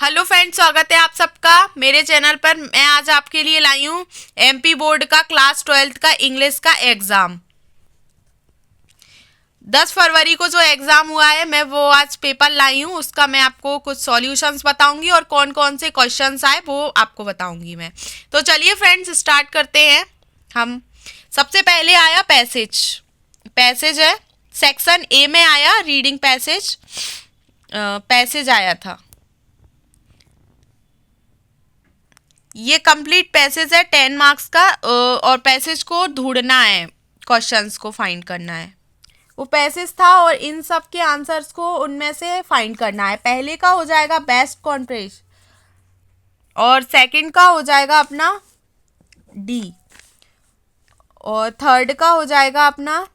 Hello friends, स्वागत है आप सबका मेरे चैनल पर। मैं आज आपके लिए लाई हूँ एमपी बोर्ड का क्लास 12th का इंग्लिश का एग्ज़ाम। 10 फरवरी को जो एग्ज़ाम हुआ है मैं वो आज पेपर लाई हूँ। उसका मैं आपको कुछ सॉल्यूशंस बताऊंगी और कौन कौन से क्वेश्चंस आए वो आपको बताऊंगी मैं। तो चलिए फ्रेंड्स स्टार्ट करते हैं। हम सबसे पहले आया पैसेज है, सेक्शन ए में आया रीडिंग पैसेज आया था। ये कंप्लीट पैसेज है 10 मार्क्स का और पैसेज को ढूंढना है, क्वेश्चंस को फाइंड करना है। वो पैसेज था और इन सब के आंसर्स को उनमें से फाइंड करना है। पहले का हो जाएगा बेस्ट कॉन्ट्रेस्ट और सेकंड का हो जाएगा अपना डी और थर्ड का हो जाएगा अपना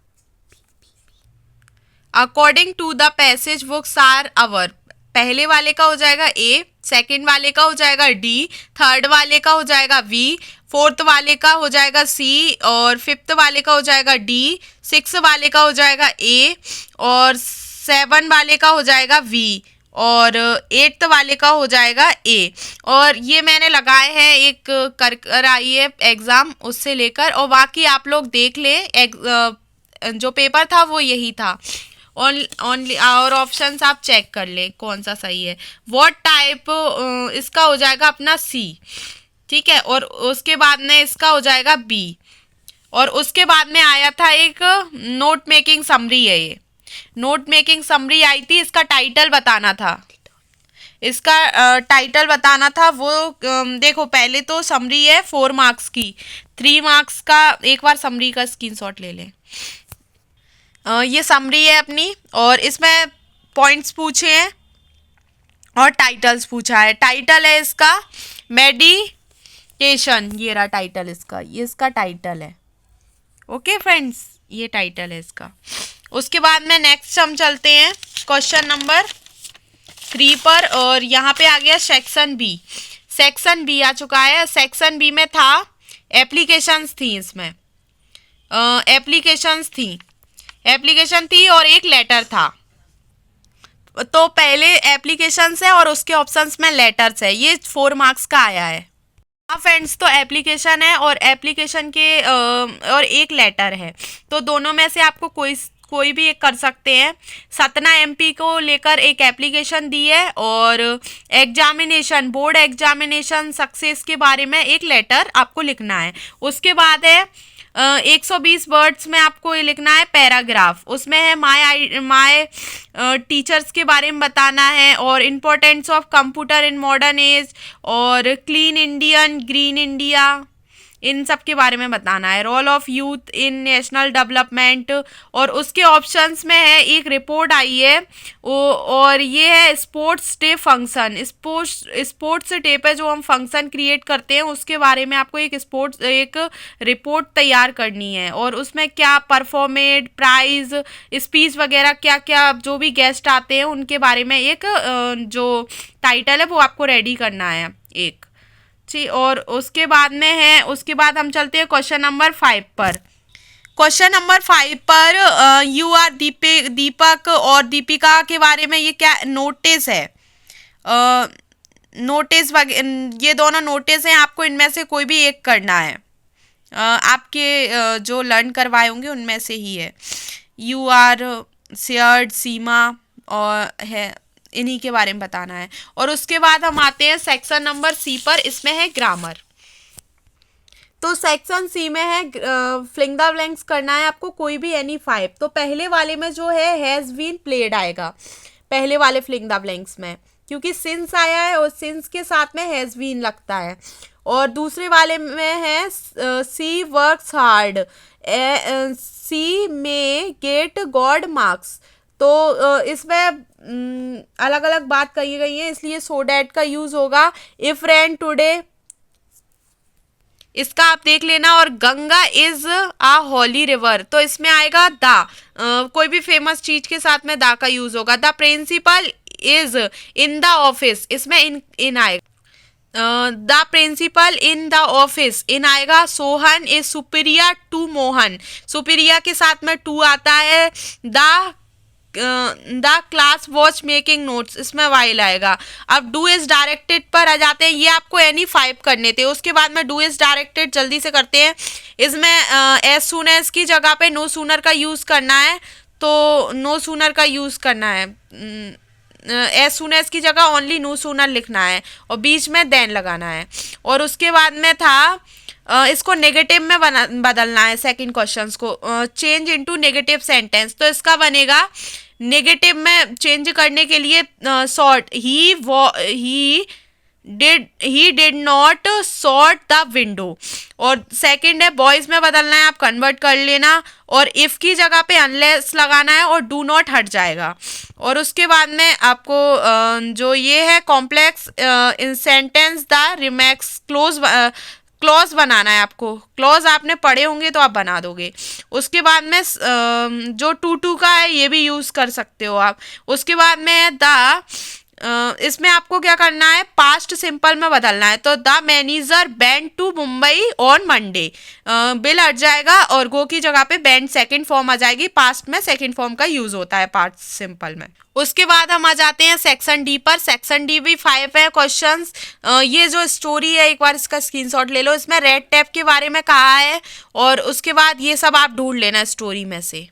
according to the passage books are our. पहले वाले का हो जाएगा ए, सेकंड वाले का हो जाएगा डी, थर्ड वाले का हो जाएगा वी, फोर्थ वाले का हो जाएगा सी और फिफ्थ वाले का हो जाएगा डी, सिक्स वाले का हो जाएगा ए और सेवन वाले का हो जाएगा वी और एट्थ वाले का हो जाएगा ए। और ये मैंने लगाए हैं एक कर आई है एग्ज़ाम उससे लेकर, और बाकी आप लोग देख लें। जो पेपर था वो यही था। ओनली और ऑप्शंस आप चेक कर ले कौन सा सही है। व्हाट टाइप इसका हो जाएगा अपना सी, ठीक है। और उसके बाद में इसका हो जाएगा बी और उसके बाद में आया था एक नोट मेकिंग समरी है। ये नोट मेकिंग समरी आई थी, इसका टाइटल बताना था। इसका टाइटल बताना था वो देखो पहले तो समरी है 4 मार्क्स की, 3 मार्क्स का एक बार समरी का स्क्रीनशॉट ले लें। ये समरी है अपनी और इसमें पॉइंट्स पूछे हैं और टाइटल्स पूछा है। टाइटल है इसका मेडिटेशन, ये रहा टाइटल इसका, ये इसका टाइटल है। ओके फ्रेंड्स, ये टाइटल है इसका। उसके बाद में नेक्स्ट हम चलते हैं क्वेश्चन नंबर 3 पर और यहाँ पे आ गया सेक्शन बी। सेक्शन बी आ चुका है। सेक्शन बी में था एप्लीकेशंस थी, इसमें एप्लीकेशन थी और एक लेटर था। तो पहले एप्लीकेशंस है और उसके ऑप्शंस में लेटर्स है। ये 4 मार्क्स का आया है। हाँ फ्रेंड्स, तो एप्लीकेशन है और एप्लीकेशन के और एक लेटर है, तो दोनों में से आपको कोई भी एक कर सकते हैं। सतना एमपी को लेकर एक एप्लीकेशन दी है और बोर्ड एग्जामिनेशन सक्सेस के बारे में एक लेटर आपको लिखना है। उसके बाद है 120 वर्ड्स में आपको ये लिखना है पैराग्राफ। उसमें है माय टीचर्स के बारे में बताना है और importance of computer in modern age और क्लीन इंडियन, ग्रीन इंडिया, इन सब के बारे में बताना है। Role of youth in national development और उसके ऑप्शंस में है एक रिपोर्ट आई है और ये है sports day function. Sports day पे जो हम फंक्शन क्रिएट करते हैं उसके बारे में आपको एक रिपोर्ट तैयार करनी है और उसमें क्या परफॉर्मेड, प्राइज, स्पीच वगैरह क्या क्या जो भी गेस्ट आते हैं उनके बारे में एक जो टाइटल है वो आपको रेडी करना है एक। और उसके बाद में है, उसके बाद हम चलते हैं क्वेश्चन नंबर 5 पर। क्वेश्चन नंबर 5 पर यू आर दीपक और दीपिका के बारे में ये क्या नोटिस है। नोटिस ये दोनों नोटिस हैं, आपको इनमें से कोई भी एक करना है। आपके जो लर्न करवाए होंगे उनमें से ही है। यू आर शेयर्ड, सीमा और है, इन्हीं के बारे में बताना है। और उसके बाद हम आते हैं सेक्शन नंबर सी पर। इसमें है ग्रामर। तो सेक्शन सी में है फिलिंग द ब्लैंक्स करना है आपको, कोई भी एनी 5। तो पहले वाले में जो है हैज़ बीन प्लेड आएगा, पहले वाले फिलिंग द ब्लैंक्स में, क्योंकि सिंस आया है और सिंस के साथ में हैज़ बीन लगता है। और दूसरे वाले में है सी वर्क्स हार्ड, सी में गेट गॉड मार्क्स। तो इसमें अलग अलग बात कही गई है, इसलिए सो डैट का यूज होगा। इफ रेन टुडे, इसका आप देख लेना। और Ganga is a holy river, तो इसमें आएगा द, कोई भी फेमस चीज के साथ में द का यूज होगा। The principal is in the office, इसमें इन आएगा। The principal in the office, in आएगा। Sohan is superior to Mohan, superior के साथ में टू आता है। The the class watch making notes, इसमें वाइल आएगा। अब डू इज डायरेक्टेड पर आ जाते हैं, ये आपको एनी 5 करने थे। उसके बाद में डू इज डायरेक्टेड जल्दी से करते हैं। इसमें एज सून एज की जगह पे नो सूनर का यूज़ करना है, तो नो सूनर का यूज़ करना है। एज सून एज की जगह ओनली नो सूनर लिखना है और बीच में देन लगाना है। और उसके बाद में था इसको नेगेटिव में बदलना है। सेकंड क्वेश्चन को चेंज इनटू नेगेटिव सेंटेंस, तो इसका बनेगा नेगेटिव में चेंज करने के लिए sort he did not sort the window. और सेकंड है बॉयज में बदलना है, आप कन्वर्ट कर लेना और इफ़ की जगह पे अनलेस लगाना है और डू नॉट हट जाएगा। और उसके बाद में आपको जो ये है कॉम्प्लेक्स इन सेंटेंस द रिमैक्स क्लॉज बनाना है आपको। क्लॉज आपने पढ़े होंगे तो आप बना दोगे। उसके बाद में जो टू का है ये भी यूज़ कर सकते हो आप। उसके बाद में इसमें आपको क्या करना है, पास्ट सिंपल में बदलना है। तो the manager went to Mumbai on Monday, bill हट जाएगा और गो की जगह पे वेंट सेकंड फॉर्म आ जाएगी। पास्ट में सेकंड फॉर्म का यूज होता है पास्ट सिंपल में। उसके बाद हम आ जाते हैं सेक्शन डी पर। सेक्शन डी भी 5 है क्वेश्चंस। ये जो स्टोरी है एक बार इसका स्क्रीनशॉट ले लो। इसमें रेड टैप के बारे में कहा है और उसके बाद ये सब आप ढूंढ लेना स्टोरी में से,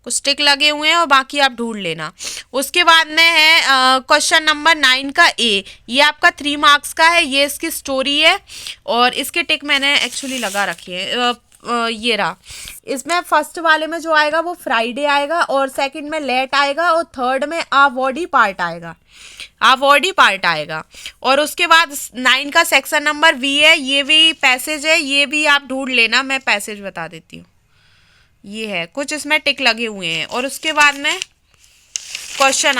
कुछ टिक लगे हुए हैं और बाकी आप ढूंढ लेना। उसके बाद में है क्वेश्चन नंबर 9 का ए, ये आपका 3 मार्क्स का है। ये इसकी स्टोरी है और इसके टिक मैंने एक्चुअली लगा रखी है। ये रहा। इसमें फर्स्ट वाले में जो आएगा वो फ्राइडे आएगा और सेकंड में लेट आएगा और थर्ड में आ बॉडी पार्ट आएगा। और उसके बाद 9 का सेक्शन नंबर वी है, ये भी पैसेज है, ये भी आप ढूंढ लेना। मैं पैसेज बता देती हूँ, ये है कुछ इसमें टिक लगे हुए हैं। और उसके बाद में क्वेश्चन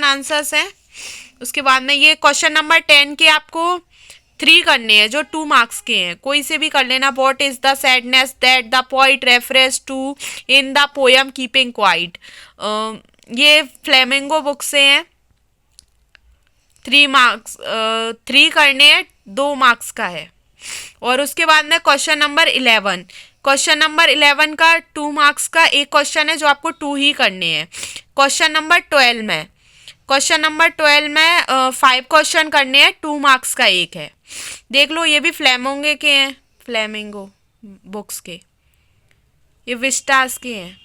आंसर्स हैं। उसके बाद में ये क्वेश्चन नंबर 10 के आपको 3 करने हैं जो 2 मार्क्स के हैं, कोई से भी कर लेना। What is the sadness that the poet reference to in the poem keeping quiet, ये फ्लेमिंगो बुक से हैं। 3 करने हैं, 2 मार्क्स का है। और उसके बाद में क्वेश्चन नंबर 11 का 2 मार्क्स का एक क्वेश्चन है जो आपको 2 ही करने हैं। क्वेश्चन नंबर 12 में 5 क्वेश्चन करने हैं, 2 मार्क्स का एक है। देख लो ये भी फ्लेमिंगो के हैं, फ्लेमिंगो बुक्स के, ये विस्टास के हैं।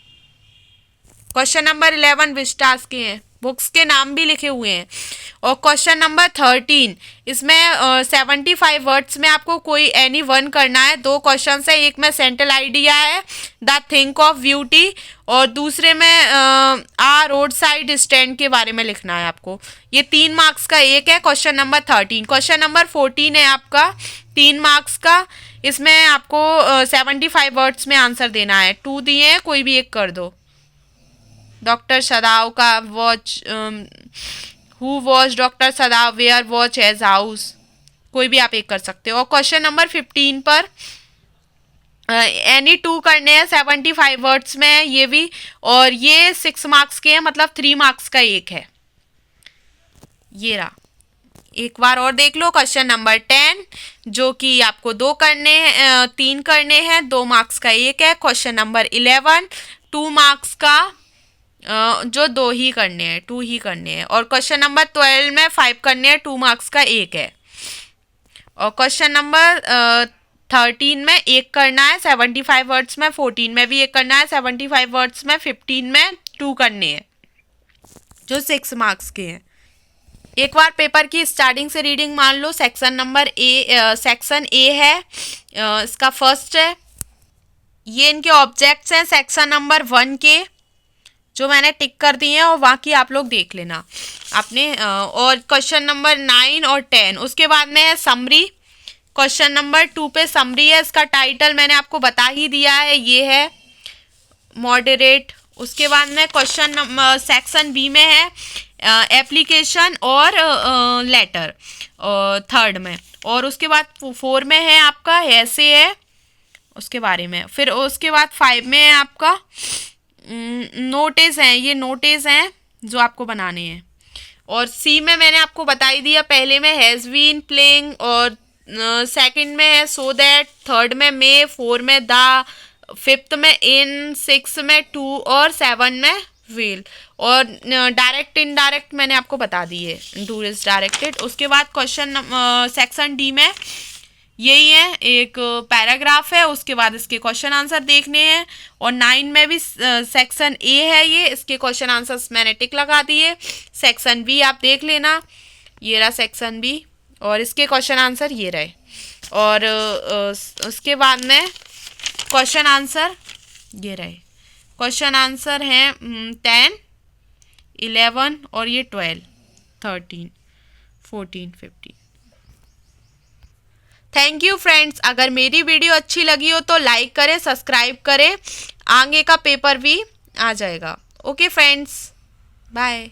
क्वेश्चन नंबर 11 विस्टास के हैं, बुक्स के नाम भी लिखे हुए हैं। और क्वेश्चन नंबर 13 इसमें 75 वर्ड्स में आपको कोई एनी वन करना है। 2 क्वेश्चन है, एक में सेंट्रल आइडिया है द थिंक ऑफ ब्यूटी और दूसरे में आ रोड साइड स्टैंड के बारे में लिखना है आपको। ये 3 मार्क्स का एक है क्वेश्चन नंबर 13। क्वेश्चन नंबर 14 है आपका 3 मार्क्स का, इसमें आपको 75 वर्ड्स में आंसर देना है। 2 दिए हैं, कोई भी एक कर दो। डॉक्टर सदाव का was, who was doctor Sadao, where was his house, कोई भी आप एक कर सकते हो। और क्वेश्चन नंबर 15 पर एनी 2 करने हैं 75 वर्ड्स में, ये भी, और ये 6 मार्क्स के हैं, मतलब 3 मार्क्स का एक है। ये रहा, एक बार और देख लो। क्वेश्चन नंबर 10 जो कि आपको 3 करने हैं, 2 मार्क्स का एक है। क्वेश्चन नंबर 11 2 मार्क्स का जो 2 ही करने हैं, 2 ही करने हैं। और क्वेश्चन नंबर 12 में 5 करने हैं, 2 मार्क्स का एक है। और क्वेश्चन नंबर 13 में 1 करना है 75 वर्ड्स में, 14 में भी 1 करना है 75 वर्ड्स में, 15 में 2 करने हैं जो 6 मार्क्स के हैं। एक बार पेपर की स्टार्टिंग से रीडिंग मान लो। सेक्शन ए है, इसका फर्स्ट है। ये इनके ऑब्जेक्ट्स हैं सेक्शन नंबर 1 के, जो मैंने टिक कर दिए हैं, और बाकी आप लोग देख लेना आपने। और क्वेश्चन नंबर 9 और 10 उसके बाद में है समरी। क्वेश्चन नंबर 2 पे समरी है, इसका टाइटल मैंने आपको बता ही दिया है, ये है मॉडरेट। उसके बाद में क्वेश्चन नंबर सेक्शन बी में है एप्लीकेशन और लेटर थर्ड में। और उसके बाद 4 में है आपका ऐसे है उसके बारे में। फिर उसके बाद 5 में है आपका नोटिस हैं, ये नोटिस हैं जो आपको बनाने हैं। और सी में मैंने आपको बता ही दिया, पहले में हैज़ बीन प्लेइंग, और सेकंड में है सो दैट, थर्ड में मे, 4 में द, 5th में इन, 6 में टू और 7 में विल। और डायरेक्ट इनडायरेक्ट मैंने आपको बता दी है, टू इज डायरेक्टेड। उसके बाद क्वेश्चन सेक्शन डी में यही है, एक पैराग्राफ है, उसके बाद इसके क्वेश्चन आंसर देखने हैं। और 9 में भी सेक्शन ए है ये, इसके क्वेश्चन आंसर्स मैंने टिक लगा दिए। सेक्शन बी आप देख लेना, ये रहा सेक्शन बी, और इसके क्वेश्चन आंसर ये रहे। और उसके बाद में क्वेश्चन आंसर ये रहे। क्वेश्चन आंसर हैं 10, 11 और ये 12, 13, 14, 15। Thank you friends. अगर मेरी वीडियो अच्छी लगी हो तो लाइक करें, सब्सक्राइब करें, आगे का पेपर भी आ जाएगा। Okay friends, bye.